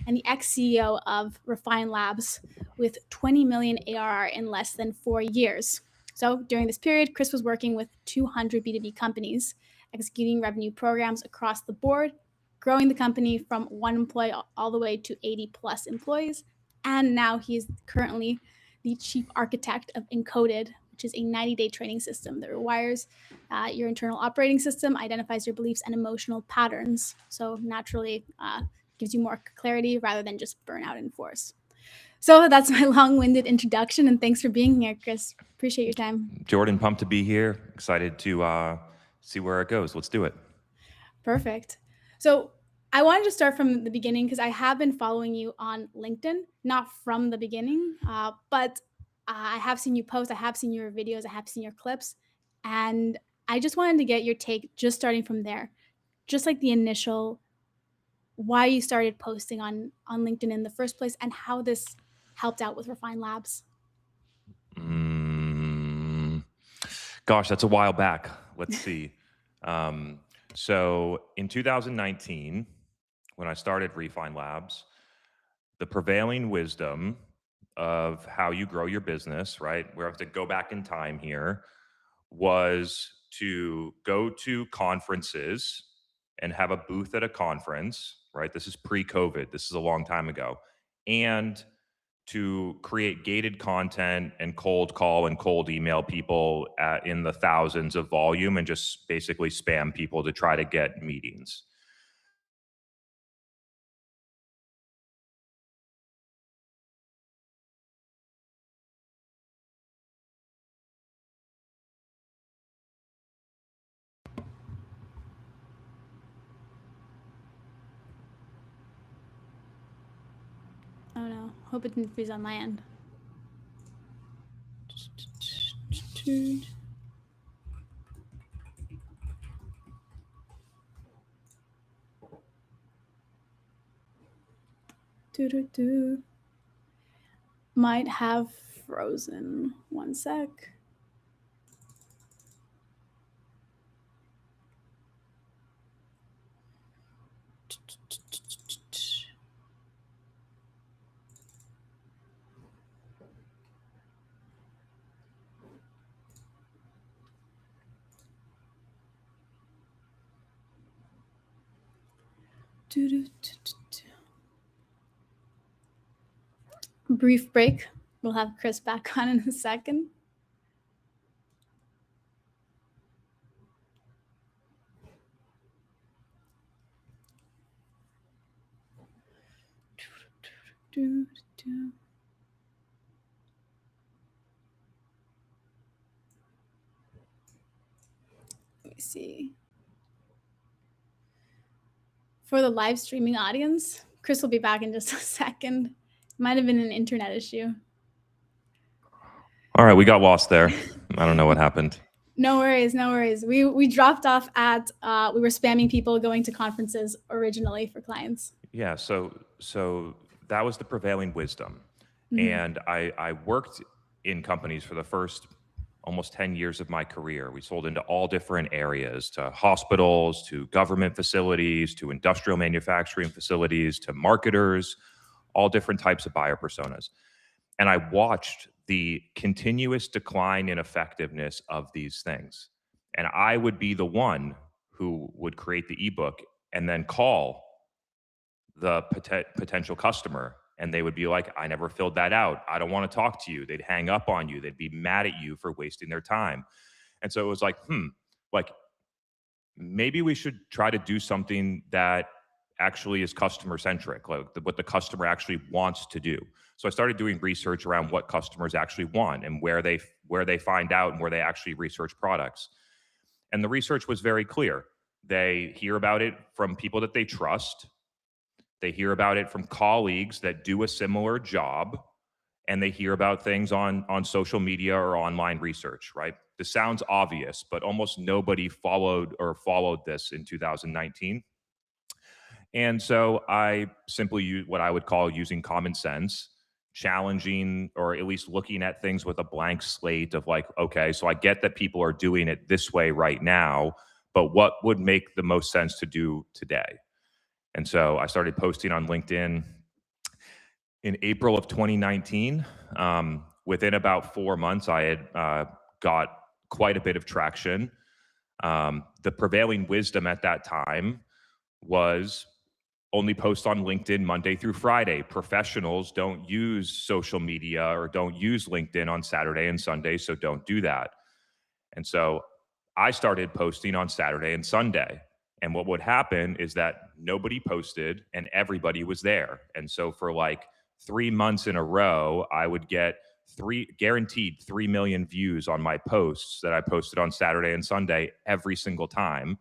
and the ex-CEO of Refine Labs with 20 million ARR in less than 4 years. So during this period, Chris was working with 200 B2B companies, executing revenue programs across the board, growing the company from 1 employee all the way to 80 plus employees. And now he's currently the chief architect of ENCODED, which is a 90-day training system that rewires your internal operating system, identifies your beliefs and emotional patterns. So naturally gives you more clarity rather than just burnout and force. So that's my long-winded introduction, and thanks for being here, Chris. Appreciate your time. Jordan, pumped to be here. Excited to see where it goes. Let's do it. Perfect. So I wanted to start from the beginning because I have been following you on LinkedIn, not from the beginning, but I have seen you post, I have seen your videos, I have seen your clips, and I just wanted to get your take, just starting from there, just like the initial, why you started posting on LinkedIn in the first place, and how this helped out with Refine Labs. Gosh, that's a while back. Let's see. So in 2019, when I started Refine Labs, the prevailing wisdom of how you grow your business, right? We have to go back in time here, was to go to conferences and have a booth at a conference, right? This is pre-COVID. This is a long time ago. And to create gated content and cold call and cold email people in the thousands of volume and just basically spam people to try to get meetings. Oh no, hope it didn't freeze on my end. Might have frozen. 1 sec. Brief break. We'll have Chris back on in a second. Let me see. For the live streaming audience, Chris will be back in just a second. Might have been an internet issue. All right, we got lost there. I don't know what happened. No worries, no worries. We dropped off at we were spamming people going to conferences originally for clients. Yeah, so that was the prevailing wisdom. And I worked in companies for the first almost 10 years of my career. We sold into all different areas, to hospitals, to government facilities, to industrial manufacturing facilities, to marketers, all different types of buyer personas. And I watched the continuous decline in effectiveness of these things. And I would be the one who would create the ebook and then call the potential customer, and they would be like, I never filled that out. I don't want to talk to you. They'd hang up on you. They'd be mad at you for wasting their time. And so it was like, like maybe we should try to do something that actually is customer centric, like what the customer actually wants to do. So I started doing research around what customers actually want and where they find out and where they actually research products. And the research was very clear. They hear about it from people that they trust. They hear about it from colleagues that do a similar job, and they hear about things on social media or online research, right? This sounds obvious, but almost nobody followed this in 2019. And so I simply use what I would call using common sense, challenging or at least looking at things with a blank slate of like, okay, so I get that people are doing it this way right now, but what would make the most sense to do today? And so I started posting on LinkedIn In April of 2019, within about 4 months, I had got quite a bit of traction. The prevailing wisdom at that time was only post on LinkedIn Monday through Friday. Professionals don't use social media or don't use LinkedIn on Saturday and Sunday, so don't do that. And so I started posting on Saturday and Sunday. And what would happen is that nobody posted and everybody was there. And so for like 3 months in a row, I would get guaranteed 3 million views on my posts that I posted on Saturday and Sunday every single time.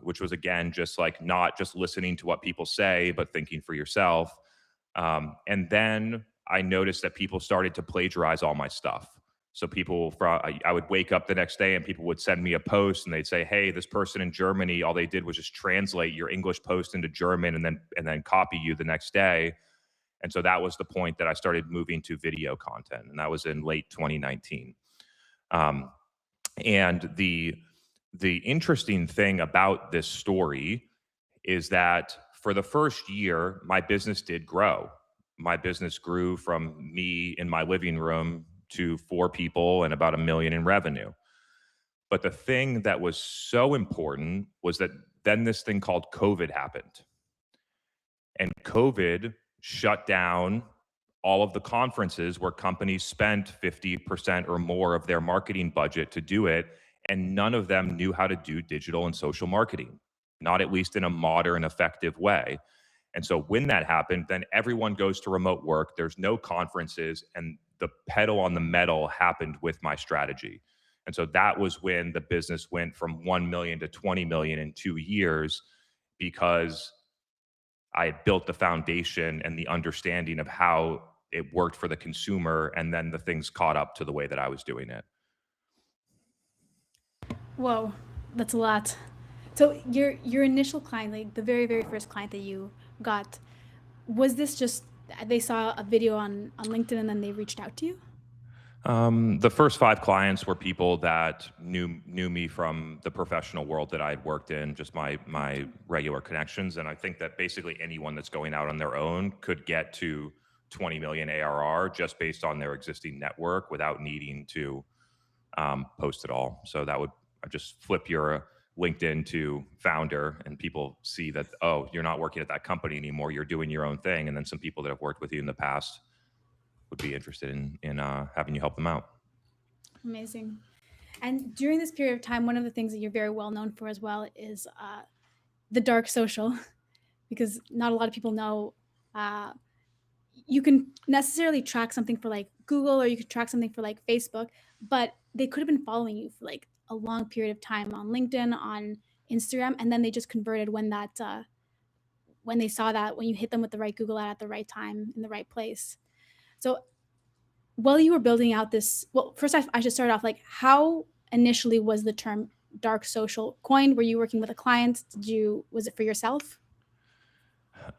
Which was, again, just like not just listening to what people say, but thinking for yourself. And then I noticed that people started to plagiarize all my stuff. So I would wake up the next day and people would send me a post and they'd say, hey, this person in Germany, all they did was just translate your English post into German and then copy you the next day. And so that was the point that I started moving to video content. And that was in late 2019. And the interesting thing about this story is that for the first year, my business did grow. My business grew from me in my living room to 4 people and about $1 million in revenue. But the thing that was so important was that then this thing called COVID happened. And COVID shut down all of the conferences where companies spent 50% or more of their marketing budget to do it. And none of them knew how to do digital and social marketing, not at least in a modern, effective way. And so when that happened, then everyone goes to remote work. There's no conferences, and the pedal on the metal happened with my strategy. And so that was when the business went from 1 million to 20 million in 2 years, because I had built the foundation and the understanding of how it worked for the consumer, and then the things caught up to the way that I was doing it. Whoa, that's a lot. So your initial client, like the very, very first client that you got, was this just they saw a video on LinkedIn and then they reached out to you? The first 5 clients were people that knew me from the professional world that I had worked in, just my regular connections. And I think that basically anyone that's going out on their own could get to 20 million ARR just based on their existing network without needing to post it all. So that would just flip your LinkedIn to founder, and people see that, oh, you're not working at that company anymore, you're doing your own thing. And then some people that have worked with you in the past would be interested in having you help them out. Amazing. And during this period of time, one of the things that you're very well known for as well is the dark social, because not a lot of people know you can necessarily track something for like Google, or you could track something for like Facebook, but they could have been following you for like a long period of time on LinkedIn, on Instagram, and then they just converted when they saw that, when you hit them with the right Google ad at the right time in the right place. So while you were building out this, well, first I should start off, like, how initially was the term dark social coined? Were you working with a client? Was it for yourself?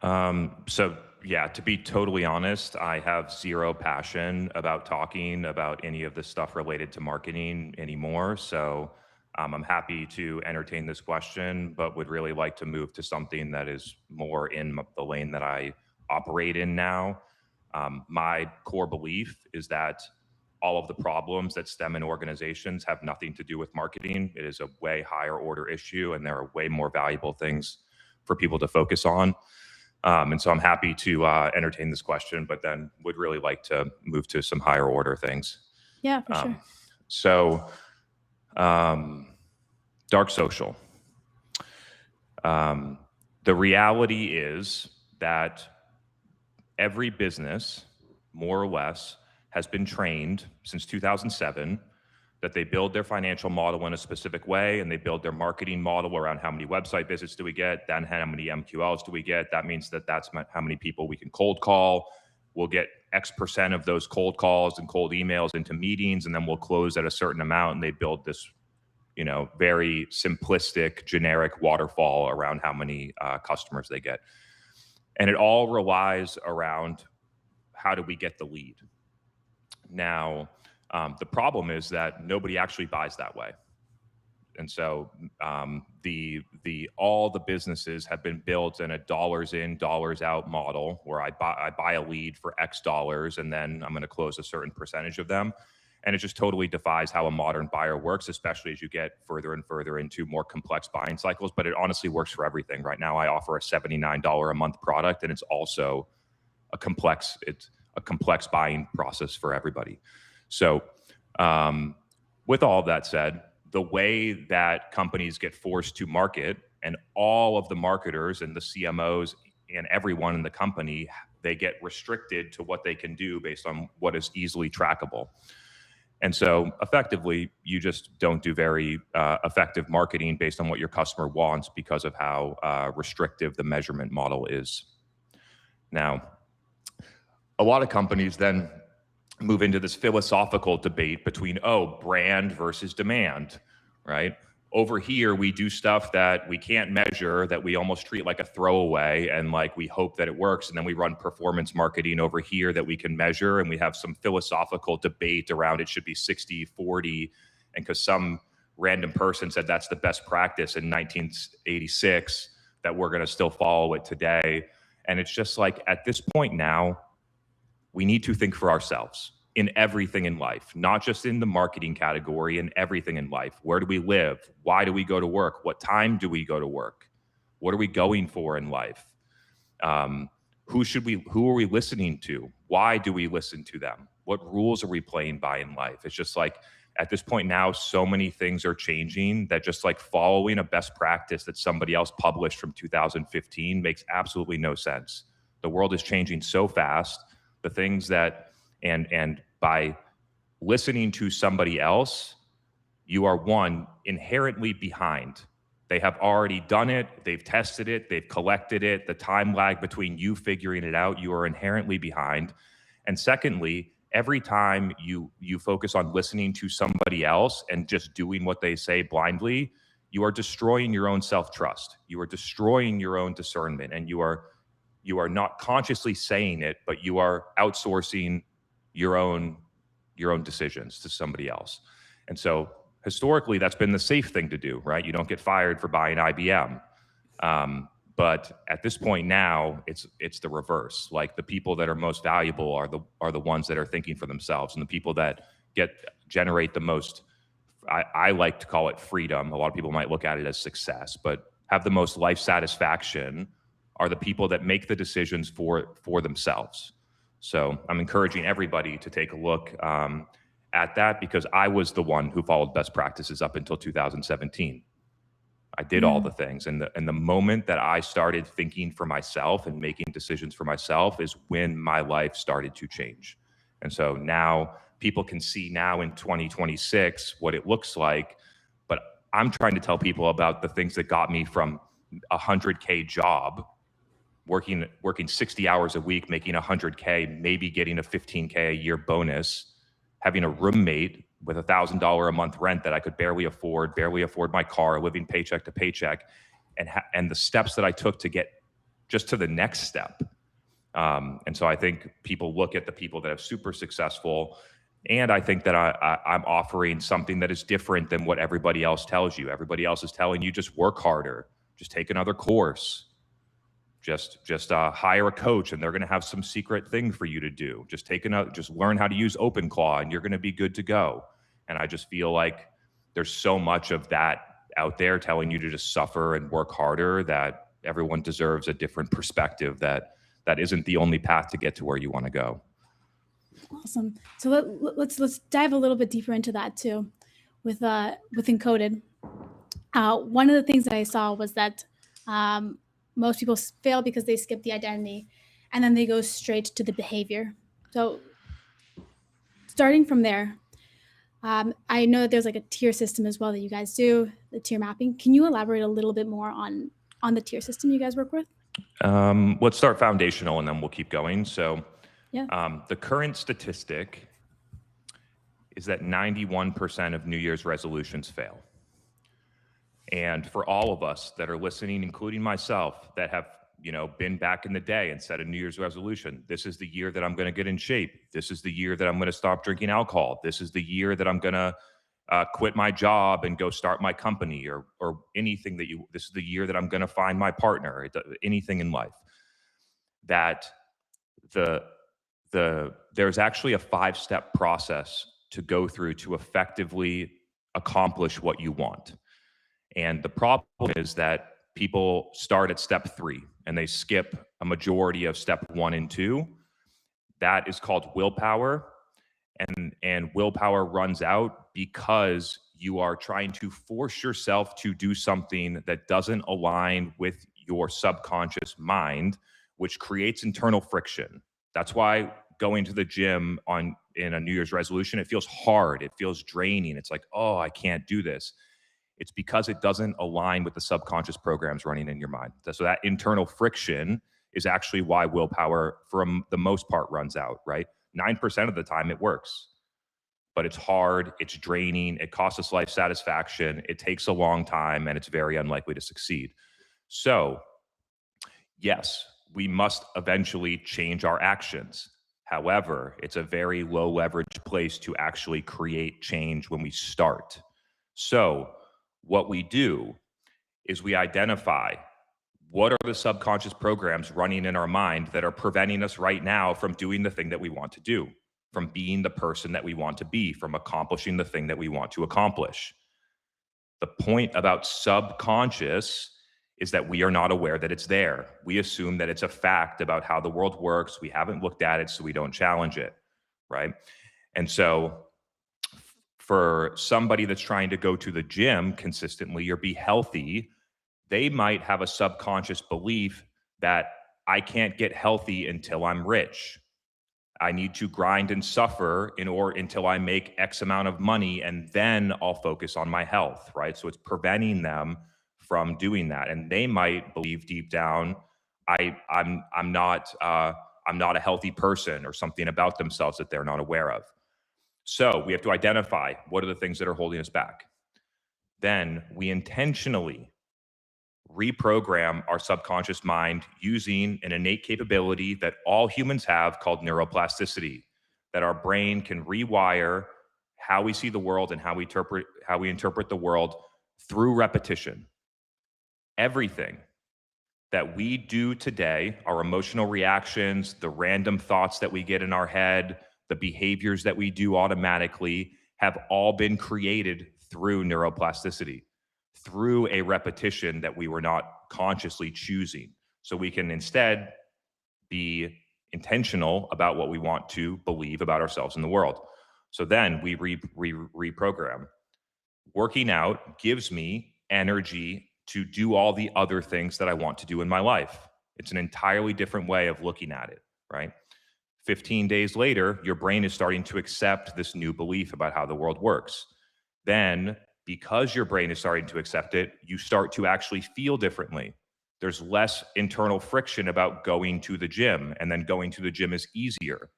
So yeah, to be totally honest, I have zero passion about talking about any of this stuff related to marketing anymore. So I'm happy to entertain this question, but would really like to move to something that is more in the lane that I operate in now. My core belief is that all of the problems that stem in organizations have nothing to do with marketing. It is a way higher order issue, and there are way more valuable things for people to focus on. And so I'm happy to entertain this question, but then would really like to move to some higher order things. Yeah, for sure. So, dark social. The reality is that every business, more or less, has been trained since 2007 that they build their financial model in a specific way, and they build their marketing model around how many website visits do we get, then how many MQLs do we get. That means that that's how many people we can cold call. We'll get X% of those cold calls and cold emails into meetings, and then we'll close at a certain amount. And they build this, very simplistic, generic waterfall around how many customers they get. And it all relies around how do we get the lead. Now, the problem is that nobody actually buys that way. And so all the businesses have been built in a dollars in, dollars out model where I buy a lead for X dollars, and then I'm going to close a certain percentage of them. And it just totally defies how a modern buyer works, especially as you get further and further into more complex buying cycles. But it honestly works for everything. Right now, I offer a $79 a month product, and it's also a complex buying process for everybody. So with all of that said, the way that companies get forced to market, and all of the marketers and the CMOs and everyone in the company, they get restricted to what they can do based on what is easily trackable. And so effectively, you just don't do very effective marketing based on what your customer wants because of how restrictive the measurement model is. Now, a lot of companies then move into this philosophical debate between, brand versus demand, right? Over here, we do stuff that we can't measure, that we almost treat like a throwaway, and like we hope that it works. And then we run performance marketing over here that we can measure, and we have some philosophical debate around it should be 60-40. And because some random person said that's the best practice in 1986, that we're going to still follow it today. And it's just like, at this point now, we need to think for ourselves in everything in life, not just in the marketing category, in everything in life. Where do we live? Why do we go to work? What time do we go to work? What are we going for in life? Who are we listening to? Why do we listen to them? What rules are we playing by in life? It's just like, at this point now, so many things are changing that just like following a best practice that somebody else published from 2015 makes absolutely no sense. The world is changing so fast. The things that, and by listening to somebody else, you are inherently behind. They have already done it. They've tested it. They've collected it. The time lag between you figuring it out, you are inherently behind. And secondly, every time you focus on listening to somebody else and just doing what they say blindly, you are destroying your own self-trust. You are destroying your own discernment, and you are not consciously saying it, but you are outsourcing your own decisions to somebody else. And so historically, that's been the safe thing to do, right? You don't get fired for buying IBM. But at this point now, it's the reverse. Like, the people that are most valuable are the ones that are thinking for themselves, and the people that generate the most, I like to call it freedom. A lot of people might look at it as success, but have the most life satisfaction are the people that make the decisions for themselves. So I'm encouraging everybody to take a look at that, because I was the one who followed best practices up until 2017. I did all the things. And the moment that I started thinking for myself and making decisions for myself is when my life started to change. And so now people can see now in 2026 what it looks like, but I'm trying to tell people about the things that got me from a 100K job, working 60 hours a week, making 100K, maybe getting a 15K a year bonus, having a roommate with $1,000 a month rent that I could barely afford my car, living paycheck to paycheck, and the steps that I took to get just to the next step. And so I think people look at the people that are super successful, and I think that I'm offering something that is different than what everybody else tells you. Everybody else is telling you just work harder, just take another course, just hire a coach, and they're going to have some secret thing for you to do. Just learn how to use OpenClaw, and you're going to be good to go. And I just feel like there's so much of that out there telling you to just suffer and work harder, that everyone deserves a different perspective that isn't the only path to get to where you want to go. Awesome. So let's dive a little bit deeper into that too, with ENCODED. One of the things that I saw was that most people fail because they skip the identity, and then they go straight to the behavior. So starting from there, I know that there's like a tier system as well that you guys do, the tier mapping. Can you elaborate a little bit more on the tier system you guys work with? Let's start foundational, and then we'll keep going. So yeah. The current statistic is that 91% of New Year's resolutions fail. And for all of us that are listening, including myself, that have been back in the day and set a New Year's resolution, this is the year that I'm going to get in shape. This is the year that I'm going to stop drinking alcohol. This is the year that I'm going to quit my job and go start my company, or anything that this is the year that I'm going to find my partner, anything in life, that there's actually a 5-step process to go through to effectively accomplish what you want. And the problem is that people start at step 3 and they skip a majority of step 1 and 2. That is called willpower. And willpower runs out because you are trying to force yourself to do something that doesn't align with your subconscious mind, which creates internal friction. That's why going to the gym in a New Year's resolution, it feels hard. It feels draining. It's like, oh, I can't do this. It's because it doesn't align with the subconscious programs running in your mind. So that internal friction is actually why willpower, for the most part, runs out, right? 9% of the time it works, but it's hard, it's draining, it costs us life satisfaction, it takes a long time, and it's very unlikely to succeed. So, yes, we must eventually change our actions. However, it's a very low leverage place to actually create change when we start. So, what we do is we identify what are the subconscious programs running in our mind that are preventing us right now from doing the thing that we want to do, from being the person that we want to be, from accomplishing the thing that we want to accomplish. The point about subconscious is that we are not aware that it's there. We assume that it's a fact about how the world works. We haven't looked at it, so we don't challenge it, right? And so for somebody that's trying to go to the gym consistently or be healthy, they might have a subconscious belief that I can't get healthy until I'm rich. I need to grind and suffer until I make X amount of money, and then I'll focus on my health, right? So it's preventing them from doing that. And they might believe deep down, I'm not a healthy person, or something about themselves that they're not aware of. So we have to identify what are the things that are holding us back. Then we intentionally reprogram our subconscious mind using an innate capability that all humans have called neuroplasticity, that our brain can rewire how we see the world and how we interpret the world through repetition. Everything that we do today, our emotional reactions, the random thoughts that we get in our head, the behaviors that we do automatically, have all been created through neuroplasticity, through a repetition that we were not consciously choosing. So we can instead be intentional about what we want to believe about ourselves in the world. So then we reprogram. Working out gives me energy to do all the other things that I want to do in my life. It's an entirely different way of looking at it, right? 15 days later, your brain is starting to accept this new belief about how the world works. Then, because your brain is starting to accept it, you start to actually feel differently. There's less internal friction about going to the gym, and then going to the gym is easier.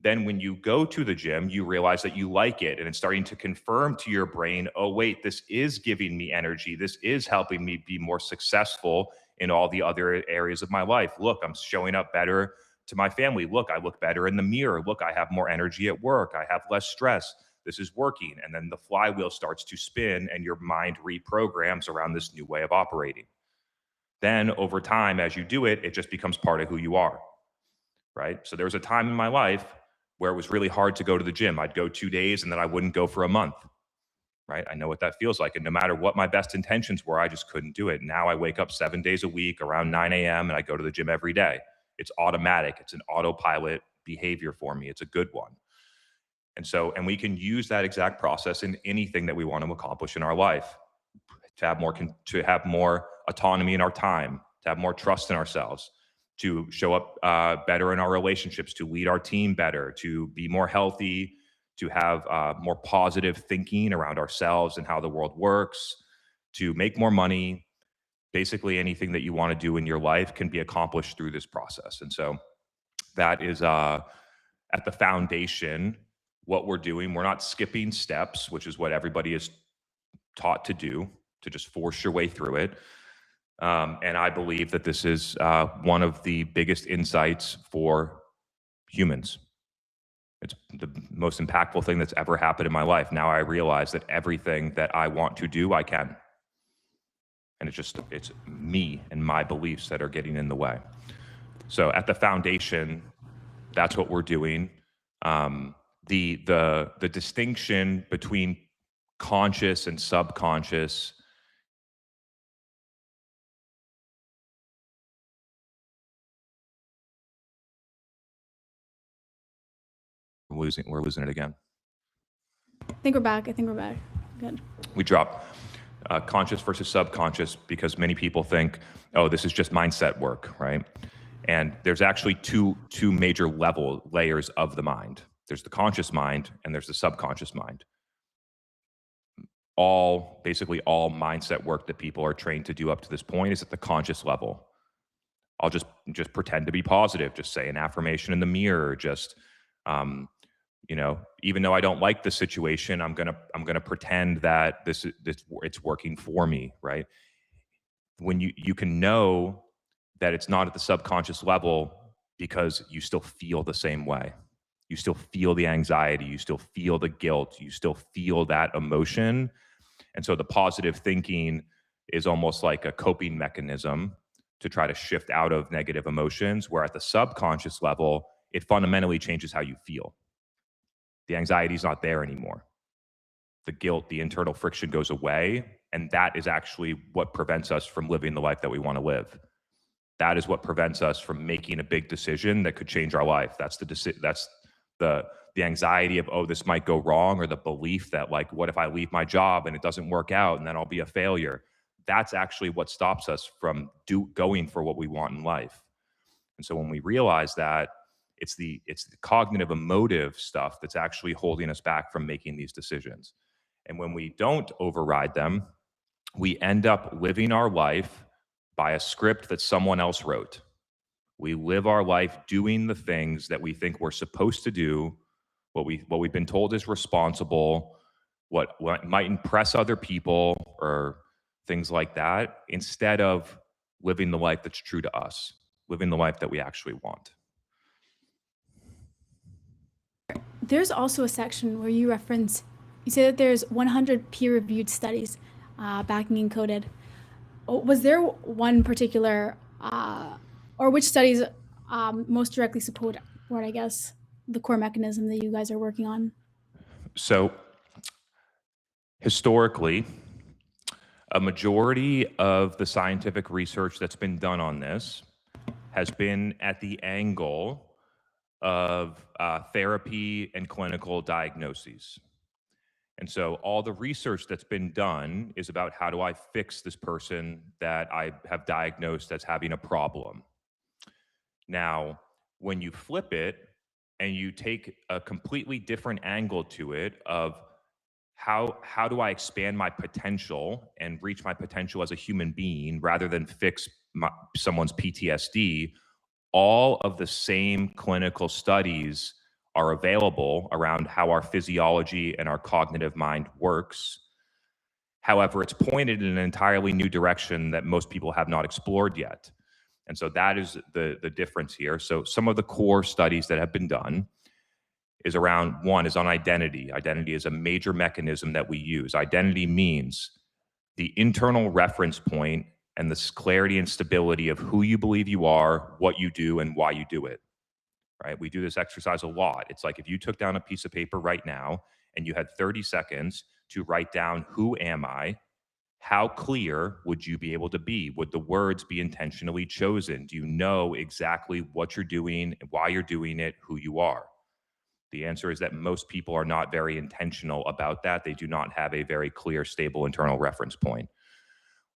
Then when you go to the gym, you realize that you like it, and it's starting to confirm to your brain, oh, wait, this is giving me energy. This is helping me be more successful in all the other areas of my life. Look, I'm showing up better to my family. Look, I look better in the mirror. Look, I have more energy at work. I have less stress. This is working. And then the flywheel starts to spin and your mind reprograms around this new way of operating. Then over time, as you do it, it just becomes part of who you are, right? So there was a time in my life where it was really hard to go to the gym. I'd go 2 days and then I wouldn't go for a month, right? I know what that feels like. And no matter what my best intentions were, I just couldn't do it. Now I wake up 7 days a week around 9 a.m. and I go to the gym every day. It's automatic. It's an autopilot behavior for me. It's a good one. And we can use that exact process in anything that we want to accomplish in our life, to have more autonomy in our time, to have more trust in ourselves, to show up better in our relationships, to lead our team better, to be more healthy, to have more positive thinking around ourselves and how the world works, to make more money. Basically, anything that you want to do in your life can be accomplished through this process. And so that is at the foundation what we're doing. We're not skipping steps, which is what everybody is taught to do, to just force your way through it. And I believe that this is one of the biggest insights for humans. It's the most impactful thing that's ever happened in my life. Now I realize that everything that I want to do, I can. And it's me and my beliefs that are getting in the way. So at the foundation, that's what we're doing. The distinction between conscious and subconscious we're losing it again. I think we're back. Good. We dropped conscious versus subconscious because many people think, oh, this is just mindset work, right? And there's actually two major layers of the mind. There's the conscious mind and there's the subconscious mind. Basically all mindset work that people are trained to do up to this point is at the conscious level. I'll just pretend to be positive, just say an affirmation in the mirror, just even though I don't like the situation, I'm gonna pretend that it's working for me, right? When you can know that it's not at the subconscious level because you still feel the same way. You still feel the anxiety, you still feel the guilt, you still feel that emotion. And so the positive thinking is almost like a coping mechanism to try to shift out of negative emotions, where at the subconscious level, it fundamentally changes how you feel. The anxiety is not there anymore. The guilt, the internal friction goes away. And that is actually what prevents us from living the life that we want to live. That is what prevents us from making a big decision that could change our life. That's the anxiety of, oh, this might go wrong, or the belief that, like, what if I leave my job and it doesn't work out and then I'll be a failure? That's actually what stops us from going for what we want in life. And so when we realize that, it's the cognitive emotive stuff that's actually holding us back from making these decisions. And when we don't override them, we end up living our life by a script that someone else wrote. We live our life doing the things that we think we're supposed to do, what we've been told is responsible, what might impress other people, or things like that, instead of living the life that's true to us, living the life that we actually want. There's also a section where you say that there's 100 peer-reviewed studies backing ENCODED. Was there one particular, or which studies most directly support, I guess, the core mechanism that you guys are working on? So historically, a majority of the scientific research that's been done on this has been at the angle of therapy and clinical diagnoses. And so all the research that's been done is about, how do I fix this person that I have diagnosed as having a problem? Now, when you flip it and you take a completely different angle to it of how do I expand my potential and reach my potential as a human being rather than fix someone's PTSD, all of the same clinical studies are available around how our physiology and our cognitive mind works. However, it's pointed in an entirely new direction that most people have not explored yet. And so that is the difference here. So some of the core studies that have been done is around, one is on identity. Identity is a major mechanism that we use. Identity means the internal reference point and the clarity and stability of who you believe you are, what you do, and why you do it, right? We do this exercise a lot. It's like if you took down a piece of paper right now and you had 30 seconds to write down, who am I? How clear would you be able to be? Would the words be intentionally chosen? Do you know exactly what you're doing, why you're doing it, who you are? The answer is that most people are not very intentional about that. They do not have a very clear, stable internal reference point.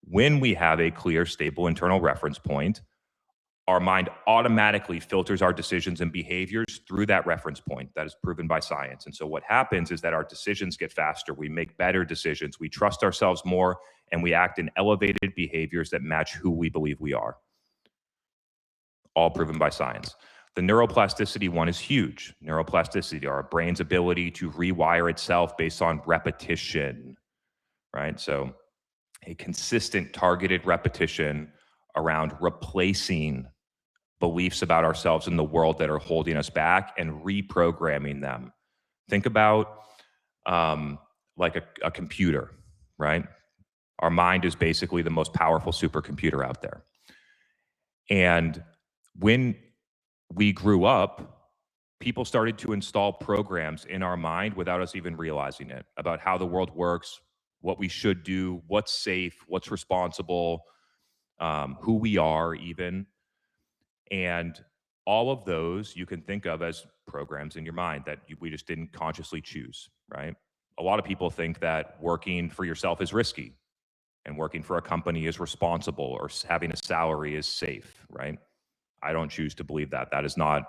When we have a clear, stable internal reference point, our mind automatically filters our decisions and behaviors through that reference point. That is proven by science. And so what happens is that our decisions get faster. We make better decisions. We trust ourselves more, and we act in elevated behaviors that match who we believe we are. All proven by science. The neuroplasticity one is huge. Neuroplasticity, our brain's ability to rewire itself based on repetition, right? So a consistent targeted repetition around replacing beliefs about ourselves in the world that are holding us back and reprogramming them. Think about like a computer, right? Our mind is basically the most powerful supercomputer out there. And when we grew up, people started to install programs in our mind without us even realizing it about how the world works, what we should do, what's safe, what's responsible, who we are even. And all of those you can think of as programs in your mind that we just didn't consciously choose, right? A lot of people think that working for yourself is risky and working for a company is responsible or having a salary is safe, right? I don't choose to believe that. That's not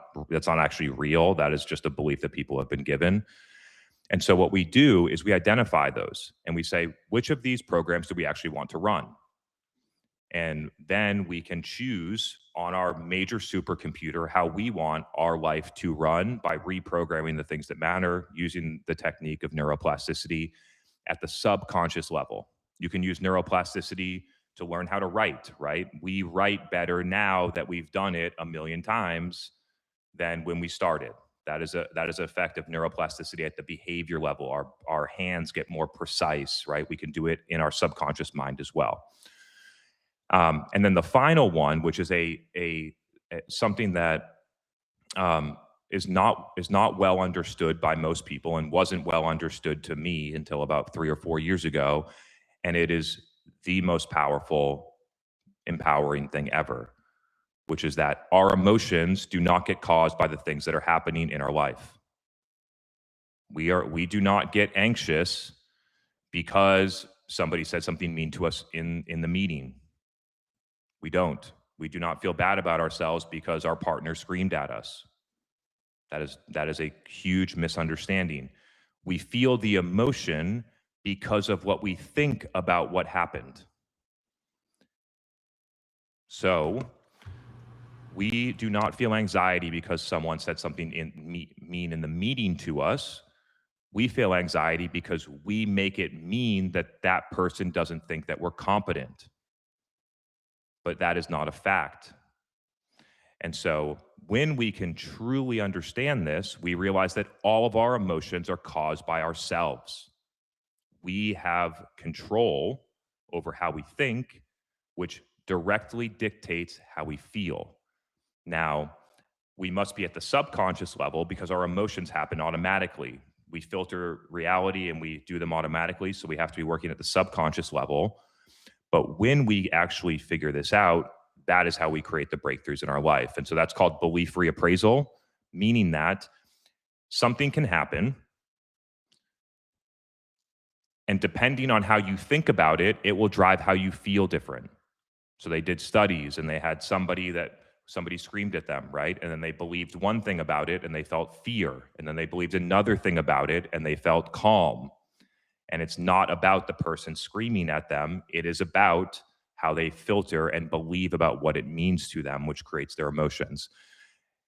actually real. That is just a belief that people have been given. And so what we do is we identify those and we say, which of these programs do we actually want to run? And then we can choose on our major supercomputer how we want our life to run by reprogramming the things that matter using the technique of neuroplasticity at the subconscious level. You can use neuroplasticity to learn how to write, right? We write better now that we've done it a million times than when we started. That is an effect of neuroplasticity at the behavior level. Our hands get more precise, right? We can do it in our subconscious mind as well. And then the final one, which is something that is not well understood by most people and wasn't well understood to me until about 3 or 4 years ago, and it is the most powerful, empowering thing ever, which is that our emotions do not get caused by the things that are happening in our life. We do not get anxious because somebody said something mean to us in the meeting. We don't. We do not feel bad about ourselves because our partner screamed at us. That is a huge misunderstanding. We feel the emotion because of what we think about what happened. So we do not feel anxiety because someone said something mean in the meeting to us. We feel anxiety because we make it mean that that person doesn't think that we're competent. But that is not a fact. And so when we can truly understand this, we realize that all of our emotions are caused by ourselves. We have control over how we think, which directly dictates how we feel. Now, we must be at the subconscious level because our emotions happen automatically. We filter reality and we do them automatically, so we have to be working at the subconscious level. But when we actually figure this out, that is how we create the breakthroughs in our life. And so that's called belief reappraisal, meaning that something can happen, and depending on how you think about it, it will drive how you feel different. So they did studies and they had somebody screamed at them, right? And then they believed one thing about it and they felt fear. And then they believed another thing about it and they felt calm. And it's not about the person screaming at them. It is about how they filter and believe about what it means to them, which creates their emotions.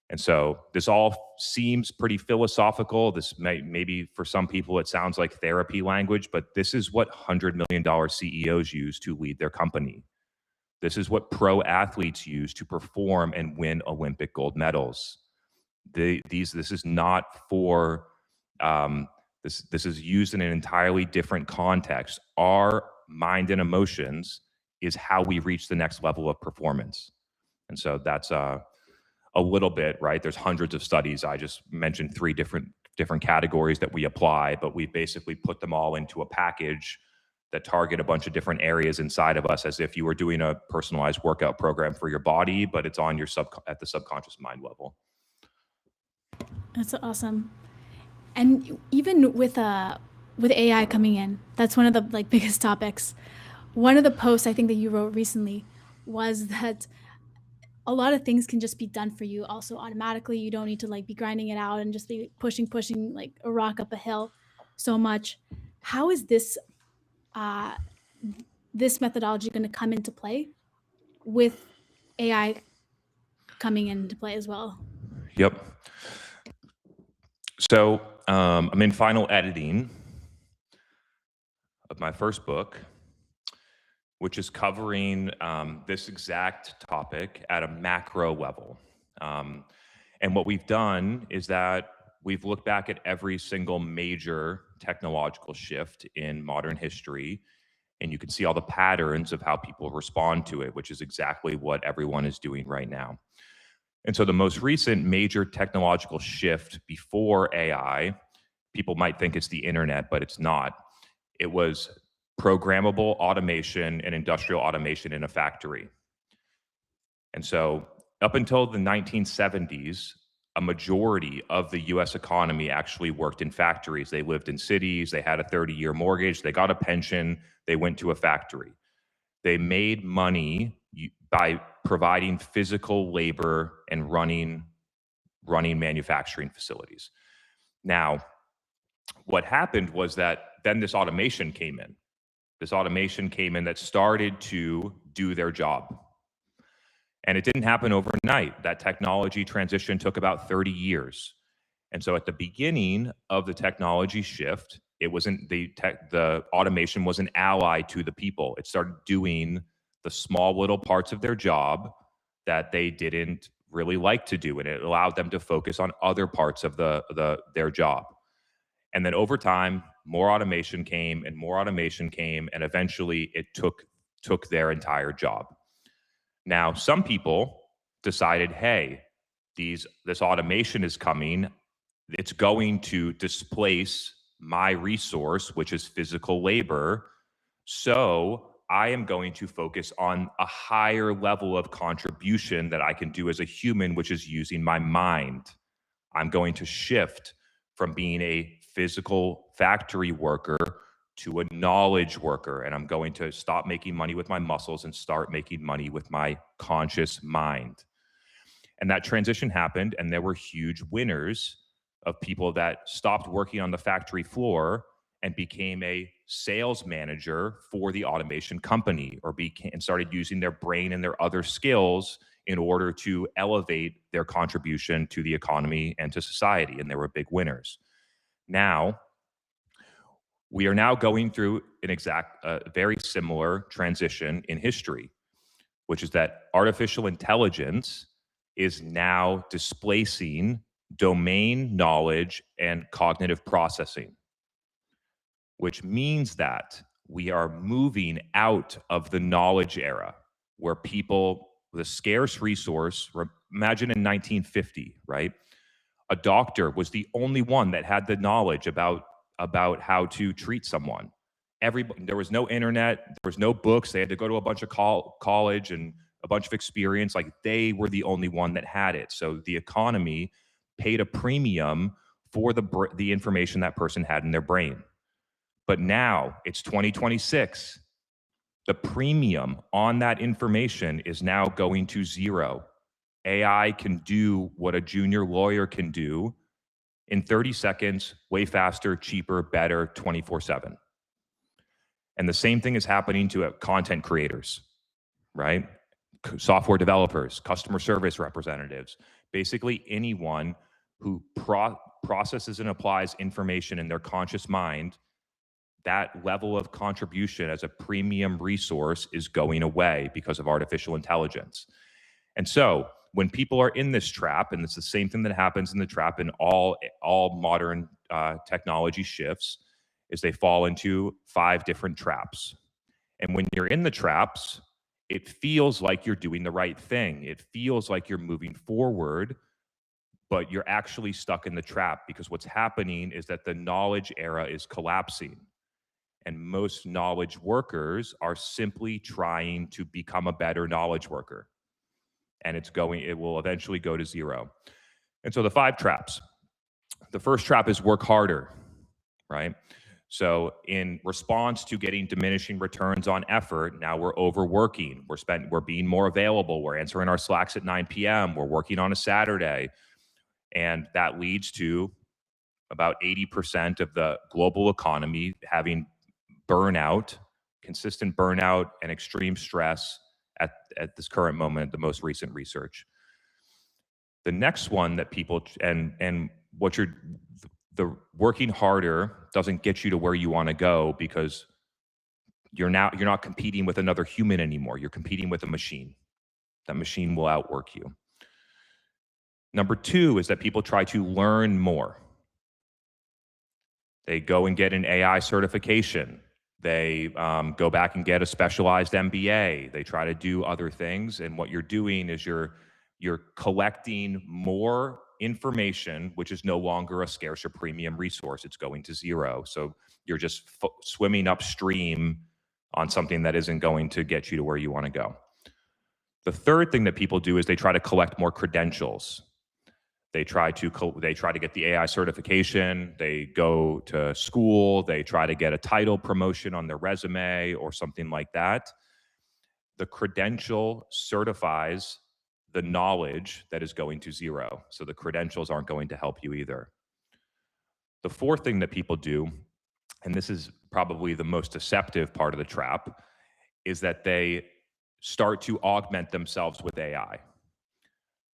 And so this all seems pretty philosophical. This maybe for some people, it sounds like therapy language, but this is what $100 million CEOs use to lead their company. This is what pro athletes use to perform and win Olympic gold medals. This is not for, this is used in an entirely different context. Our mind and emotions is how we reach the next level of performance. And so that's a little bit, right? There's hundreds of studies. I just mentioned 3 different categories that we apply, but we basically put them all into a package that target a bunch of different areas inside of us as if you were doing a personalized workout program for your body, but it's on your at the subconscious mind level. That's awesome. And even with AI coming in, that's one of the biggest topics. One of the posts I think that you wrote recently was that a lot of things can just be done for you also automatically. You don't need to be grinding it out and just be pushing like a rock up a hill so much. How is this this methodology going to come into play with AI coming into play as well? Yep. So I'm in final editing of my first book, which is covering this exact topic at a macro level. And what we've done is that we've looked back at every single major technological shift in modern history, and you can see all the patterns of how people respond to it, which is exactly what everyone is doing right now. And so the most recent major technological shift before AI, people might think it's the internet, but it's not. It was programmable automation and industrial automation in a factory. And so up until the 1970s, a majority of the US economy actually worked in factories. They lived in cities, they had a 30-year mortgage, they got a pension, they went to a factory. They made money by providing physical labor and running manufacturing facilities. Now, what happened was that then this automation came in. This automation came in that started to do their job. And it didn't happen overnight. That technology transition took about 30 years. And so at the beginning of the technology shift, it wasn't the automation was an ally to the people. It started doing the small little parts of their job that they didn't really like to do, and it allowed them to focus on other parts of their job. And then over time, more automation came and more automation came, and eventually it took their entire job. Now, some people decided, hey, this automation is coming. It's going to displace my resource, which is physical labor. So I am going to focus on a higher level of contribution that I can do as a human, which is using my mind. I'm going to shift from being a physical factory worker to a knowledge worker, and I'm going to stop making money with my muscles and start making money with my conscious mind. And that transition happened, and there were huge winners of people that stopped working on the factory floor and became a sales manager for the automation company, and started using their brain and their other skills in order to elevate their contribution to the economy and to society, and there were big winners. Now, we are now going through a very similar transition in history, which is that artificial intelligence is now displacing domain knowledge and cognitive processing, which means that we are moving out of the knowledge era where the scarce resource, imagine in 1950, right? A doctor was the only one that had the knowledge about how to treat someone. There was no internet, there was no books. They had to go to a bunch of college and a bunch of experience. Like, they were the only one that had it. So the economy paid a premium for the information that person had in their brain. But now it's 2026. The premium on that information is now going to zero. AI can do what a junior lawyer can do in 30 seconds, way faster, cheaper, better, 24/7. And the same thing is happening to content creators, right? Software developers, customer service representatives, basically anyone who processes and applies information in their conscious mind. That level of contribution as a premium resource is going away because of artificial intelligence. And so when people are in this trap, and it's the same thing that happens in the trap in all modern technology shifts, is they fall into 5 different traps. And when you're in the traps, it feels like you're doing the right thing. It feels like you're moving forward, but you're actually stuck in the trap, because what's happening is that the knowledge era is collapsing. And most knowledge workers are simply trying to become a better knowledge worker. And it will eventually go to zero. And so the 5 traps. The first trap is work harder, right? So in response to getting diminishing returns on effort, now we're overworking. We're being more available. We're answering our Slacks at 9 p.m. We're working on a Saturday. And that leads to about 80% of the global economy having burnout, consistent burnout, and extreme stress at this current moment, the most recent research. The next one that people, the working harder doesn't get you to where you want to go, because you're not competing with another human anymore. You're competing with a machine. That machine will outwork you. Number two is that people try to learn more. They go and get an AI certification. They go back and get a specialized MBA. They try to do other things. And what you're doing is you're collecting more information, which is no longer a scarce or premium resource. It's going to zero. So you're just swimming upstream on something that isn't going to get you to where you want to go. The third thing that people do is they try to collect more credentials. They try to get the AI certification. They go to school. They try to get a title promotion on their resume or something like that. The credential certifies the knowledge that is going to zero. So the credentials aren't going to help you either. The fourth thing that people do, and this is probably the most deceptive part of the trap, is that they start to augment themselves with AI.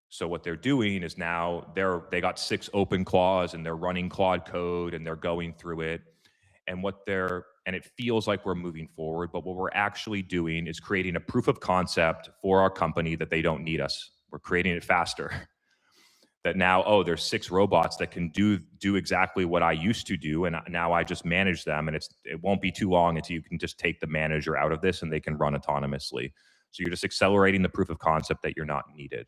So what they're doing is now they got 6 open claws and they're running Claude code and they're going through it. And it feels like we're moving forward, but what we're actually doing is creating a proof of concept for our company that they don't need us. We're creating it faster. That now, oh, there's 6 robots that can do exactly what I used to do, and now I just manage them, and it won't be too long until you can just take the manager out of this and they can run autonomously. So you're just accelerating the proof of concept that you're not needed.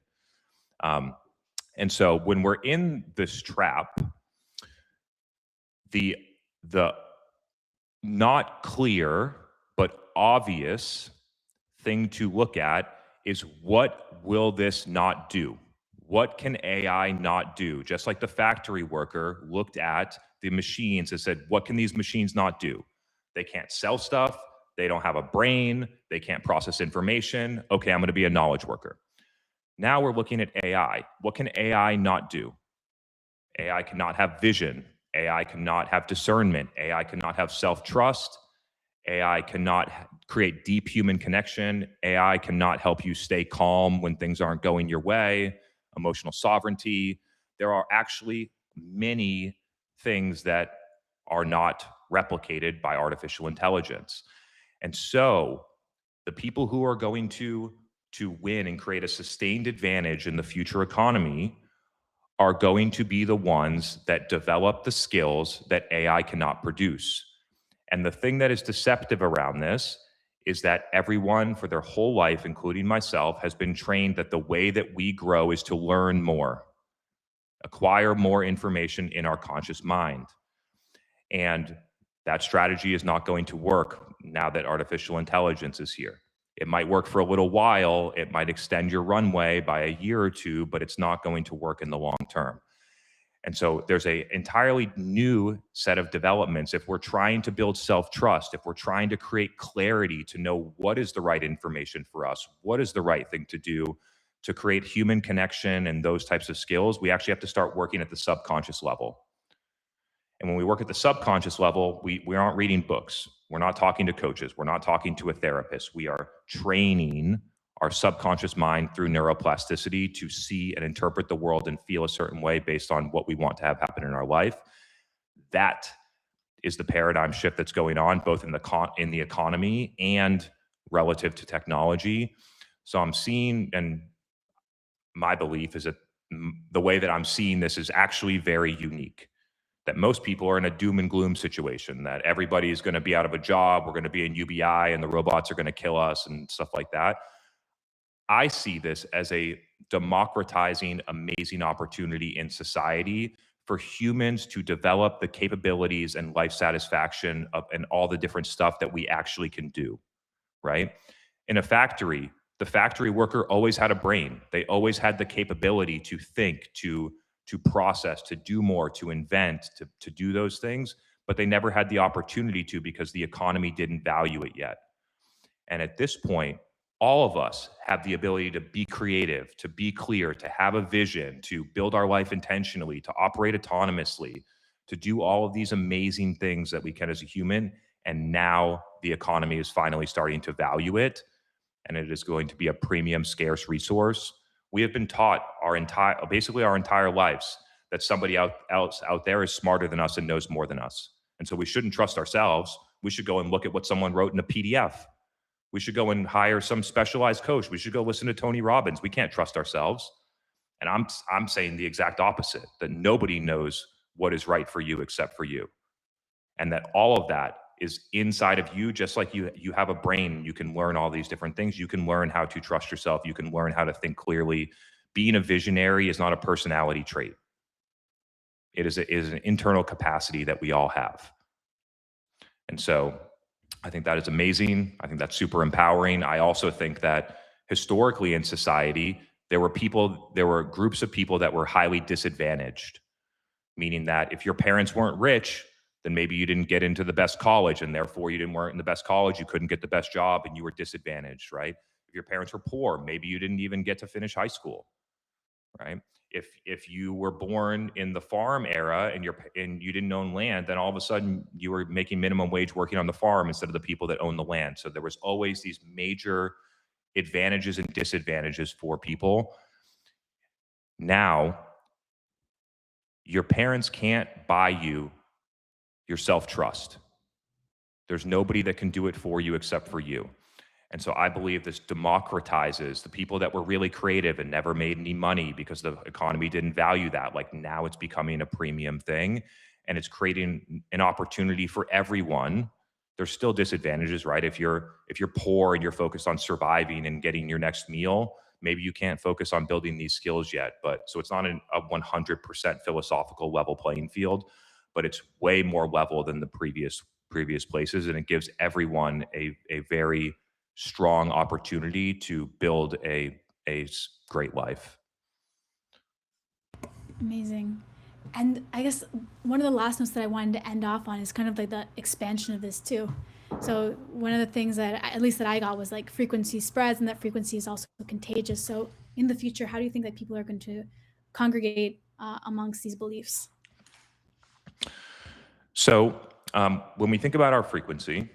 And so when we're in this trap, the not clear but obvious thing to look at is, what will this not do? What can AI not do? Just like the factory worker looked at the machines and said, what can these machines not do? They can't sell stuff. They don't have a brain. They can't process information. Okay, I'm going to be a knowledge worker. Now we're looking at AI. What can AI not do? AI cannot have vision. AI cannot have discernment. AI cannot have self-trust. AI cannot create deep human connection. AI cannot help you stay calm when things aren't going your way. Emotional sovereignty. There are actually many things that are not replicated by artificial intelligence. And so the people who are going to win and create a sustained advantage in the future economy are going to be the ones that develop the skills that AI cannot produce. And the thing that is deceptive around this is that everyone for their whole life, including myself, has been trained that the way that we grow is to learn more, acquire more information in our conscious mind. And that strategy is not going to work now that artificial intelligence is here. It might work for a little while. It might extend your runway by a year or two, but it's not going to work in the long term. And so there's an entirely new set of developments. If we're trying to build self-trust, if we're trying to create clarity to know what is the right information for us, what is the right thing to do to create human connection and those types of skills, we actually have to start working at the subconscious level. And when we work at the subconscious level, we aren't reading books. We're not talking to coaches. We're not talking to a therapist. We are training our subconscious mind through neuroplasticity to see and interpret the world and feel a certain way based on what we want to have happen in our life. That is the paradigm shift that's going on both in the economy and relative to technology. So I'm seeing, and my belief is that the way that I'm seeing this is actually very unique. That most people are in a doom and gloom situation, that everybody is going to be out of a job, we're going to be in UBI, and the robots are going to kill us and stuff like that. I see this as a democratizing, amazing opportunity in society for humans to develop the capabilities and life satisfaction of and all the different stuff that we actually can do, right? In a factory, the factory worker always had a brain. They always had the capability to think, to process, to do more, to invent, to do those things, but they never had the opportunity to because the economy didn't value it yet. And at this point, all of us have the ability to be creative, to be clear, to have a vision, to build our life intentionally, to operate autonomously, to do all of these amazing things that we can as a human. And now the economy is finally starting to value it, and it is going to be a premium, scarce resource. We have been taught basically our entire lives that somebody else out there is smarter than us and knows more than us. And so we shouldn't trust ourselves. We should go and look at what someone wrote in a PDF. We should go and hire some specialized coach. We should go listen to Tony Robbins. We can't trust ourselves. And I'm saying the exact opposite, that nobody knows what is right for you except for you. And that all of that is inside of you, just like you have a brain. You can learn all these different things. You can learn how to trust yourself. You can learn how to think clearly. Being a visionary is not a personality trait. It is an internal capacity that we all have. And so I think that is amazing. I think that's super empowering. I also think that historically in society, there were groups of people that were highly disadvantaged, meaning that if your parents weren't rich, then maybe you didn't get into the best college, and therefore you weren't in the best college, you couldn't get the best job, and you were disadvantaged, right? If your parents were poor, maybe you didn't even get to finish high school, right? If you were born in the farm era and you didn't own land, then all of a sudden you were making minimum wage working on the farm instead of the people that own the land. So there was always these major advantages and disadvantages for people. Now, your parents can't buy you your self-trust. There's nobody that can do it for you except for you. And so I believe this democratizes the people that were really creative and never made any money because the economy didn't value that. Like now it's becoming a premium thing, and it's creating an opportunity for everyone. There's still disadvantages, right? If you're poor and you're focused on surviving and getting your next meal, maybe you can't focus on building these skills yet. But so it's not a 100% philosophical level playing field, but it's way more level than the previous places, and it gives everyone a very strong opportunity to build a great life. Amazing. And I guess one of the last notes that I wanted to end off on is kind of like the expansion of this too. So one of the things that at least that I got was like frequency spreads, and that frequency is also contagious. So in the future, how do you think that people are going to congregate amongst these beliefs? So when we think about our frequency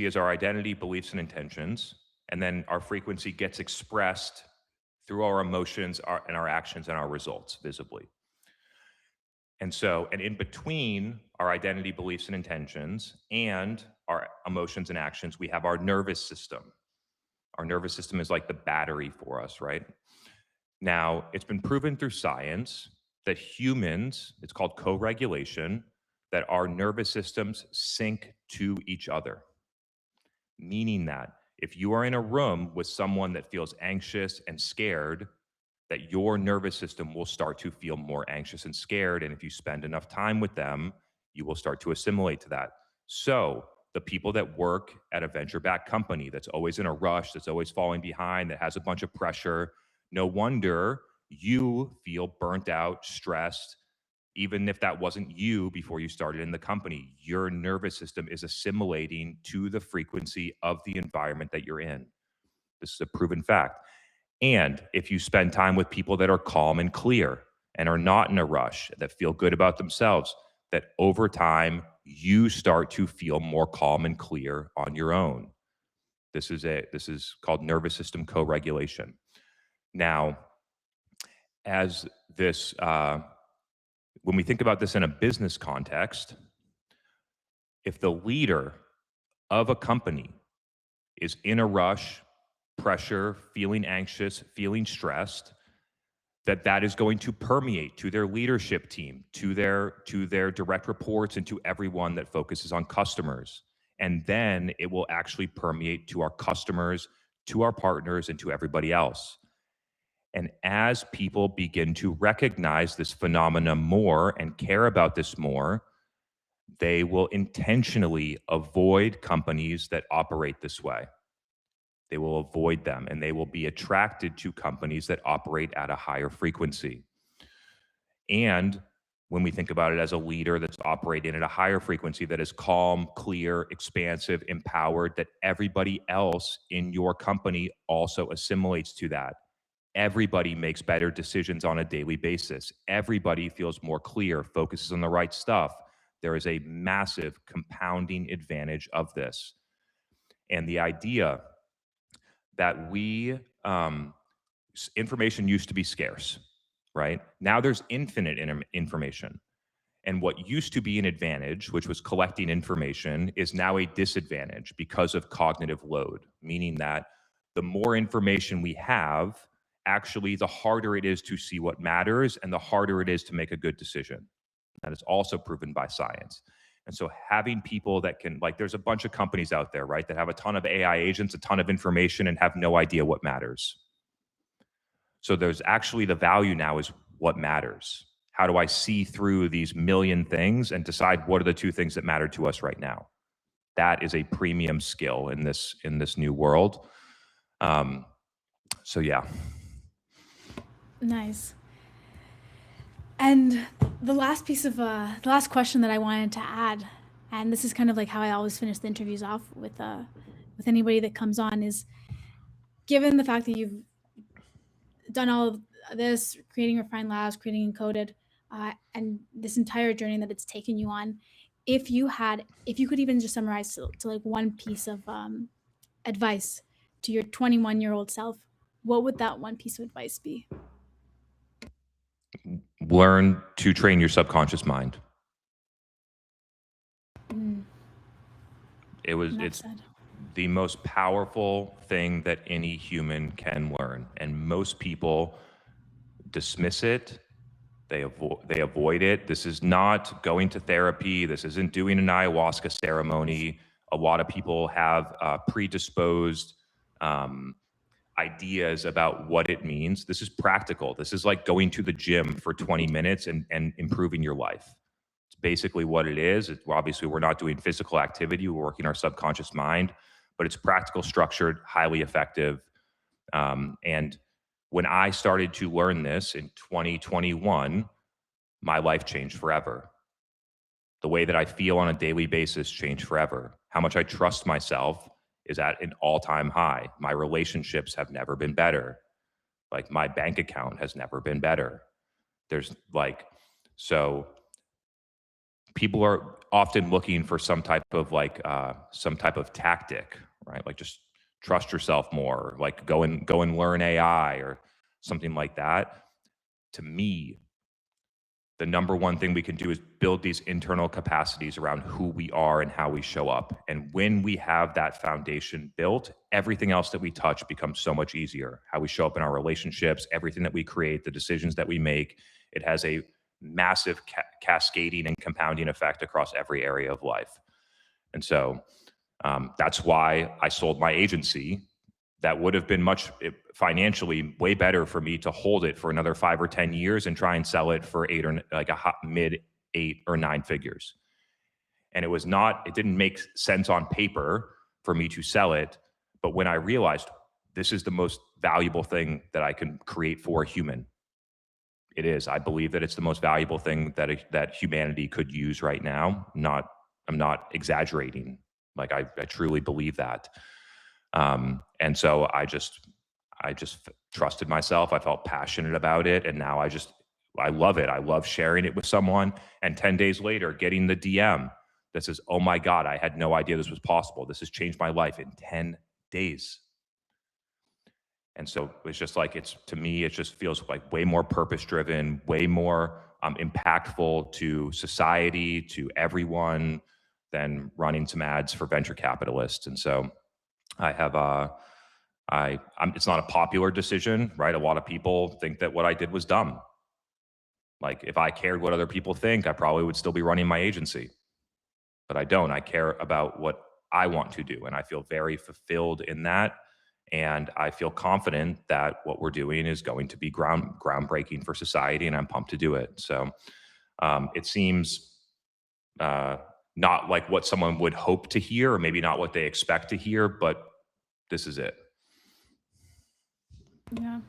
is our identity, beliefs, and intentions. And then our frequency gets expressed through our emotions and our actions and our results visibly. And so, and in between our identity, beliefs, and intentions and our emotions and actions, we have our nervous system. Our nervous system is like the battery for us, right? Now, it's been proven through science that humans, it's called coregulation, that our nervous systems sync to each other. Meaning that if you are in a room with someone that feels anxious and scared, that your nervous system will start to feel more anxious and scared. And if you spend enough time with them, you will start to assimilate to that. So the people that work at a venture-backed company that's always in a rush, that's always falling behind, that has a bunch of pressure, no wonder you feel burnt out, stressed. Even if that wasn't you before you started in the company, your nervous system is assimilating to the frequency of the environment that you're in. This is a proven fact. And if you spend time with people that are calm and clear and are not in a rush, that feel good about themselves, that over time, you start to feel more calm and clear on your own. This is called nervous system co-regulation. Now, as this, when we think about this in a business context, if the leader of a company is in a rush, pressure, feeling anxious, feeling stressed, that is going to permeate to their leadership team, to their direct reports, and to everyone that focuses on customers. And then it will actually permeate to our customers, to our partners, and to everybody else. And as people begin to recognize this phenomena more and care about this more, they will intentionally avoid companies that operate this way. They will avoid them, and they will be attracted to companies that operate at a higher frequency. And when we think about it as a leader that's operating at a higher frequency, that is calm, clear, expansive, empowered, that everybody else in your company also assimilates to that. Everybody makes better decisions on a daily basis. Everybody feels more clear, focuses on the right stuff. There is a massive compounding advantage of this. And the idea that information used to be scarce, right? Now there's infinite information. And what used to be an advantage, which was collecting information, is now a disadvantage because of cognitive load, meaning that the more information we have actually the harder it is to see what matters and the harder it is to make a good decision. That is also proven by science. And so having people that can, like, there's a bunch of companies out there, right, that have a ton of AI agents, a ton of information, and have no idea what matters. So there's actually the value now is what matters. How do I see through these million things and decide what are the two things that matter to us right now? That is a premium skill in this new world. So yeah. Nice. And the last piece of the last question that I wanted to add, and this is kind of like how I always finish the interviews off with anybody that comes on, is given the fact that you've done all of this, creating refined labs, creating ENCODED, and this entire journey that it's taken you on, if you could even just summarize to like one piece of advice to your 21-year-old self, what would that one piece of advice be? Learn to train your subconscious mind. It's the most powerful thing that any human can learn, and most people dismiss it. They avoid it. This is not going to therapy. This isn't doing an ayahuasca ceremony. A lot of people have predisposed ideas about what it means. This is practical. This is like going to the gym for 20 minutes and improving your life. It's basically what it is. Obviously, we're not doing physical activity. We're working our subconscious mind, but it's practical, structured, highly effective. And when I started to learn this in 2021, my life changed forever. The way that I feel on a daily basis changed forever. How much I trust myself is at an all-time high. My relationships have never been better. Like, my bank account has never been better. So people are often looking for some type of tactic, right? Like, just trust yourself more, like go and learn AI or something like that. To me, the number one thing we can do is build these internal capacities around who we are and how we show up. And when we have that foundation built, everything else that we touch becomes so much easier. How we show up in our relationships, everything that we create, the decisions that we make, it has a massive cascading and compounding effect across every area of life. And so that's why I sold my agency. That would have been financially way better for me to hold it for another 5 or 10 years and try and sell it for mid 8 or 9 figures. And it didn't make sense on paper for me to sell it. But when I realized this is the most valuable thing that I can create for a human, it is. I believe that it's the most valuable thing that humanity could use right now. I'm not exaggerating. Like, I truly believe that. And so I just trusted myself. I felt passionate about it. And now I love it. I love sharing it with someone. And 10 days later, getting the DM that says, "Oh my God, I had no idea this was possible. This has changed my life in 10 days. And so it's just like, to me, it just feels like way more purpose driven, way more impactful to society, to everyone, than running some ads for venture capitalists. And so I have it's not a popular decision, right? A lot of people think that what I did was dumb. Like, if I cared what other people think, I probably would still be running my agency. But I don't. I care about what I want to do, and I feel very fulfilled in that. And I feel confident that what we're doing is going to be groundbreaking for society, and I'm pumped to do it. So it seems not like what someone would hope to hear, or maybe not what they expect to hear, but this is it. Yeah.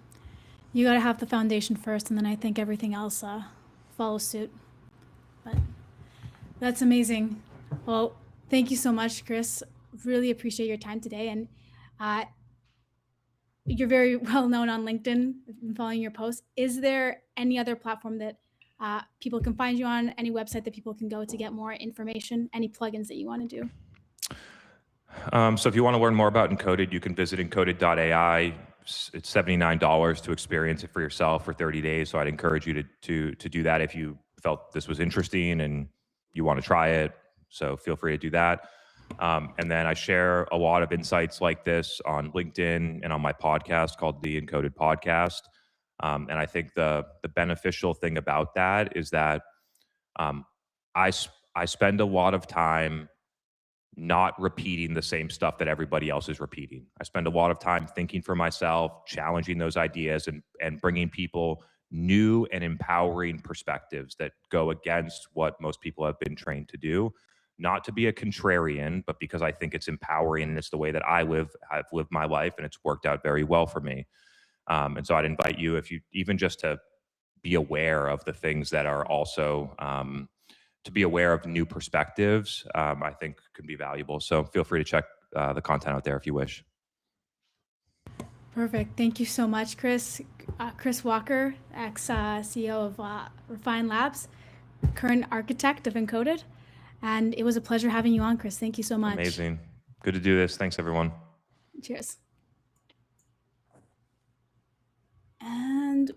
You got to have the foundation first, and then I think everything else follows suit. But that's amazing. Well, thank you so much, Chris. Really appreciate your time today. And you're very well known on LinkedIn. I've been following your posts. Is there any other platform that people can find you on? Any website that people can go to get more information? Any plugins that you want to do? So if you want to learn more about ENCODED, you can visit encoded.ai. It's $79 to experience it for yourself for 30 days. So I'd encourage you to do that if you felt this was interesting and you want to try it. So feel free to do that. And then I share a lot of insights like this on LinkedIn and on my podcast called the ENCODED Podcast. And I think the beneficial thing about that is that um, I spend a lot of time not repeating the same stuff that everybody else is repeating. I spend a lot of time thinking for myself, challenging those ideas, and bringing people new and empowering perspectives that go against what most people have been trained to do. Not to be a contrarian, but because I think it's empowering and it's the way that I've lived my life, and it's worked out very well for me. And so I'd invite you, if you even just to be aware of the things that are also to be aware of new perspectives, I think could be valuable. So feel free to check the content out there if you wish. Perfect. Thank you so much, Chris. Chris Walker, ex-CEO of Refine Labs, current architect of ENCODED. And it was a pleasure having you on, Chris. Thank you so much. Amazing. Good to do this. Thanks, everyone. Cheers. And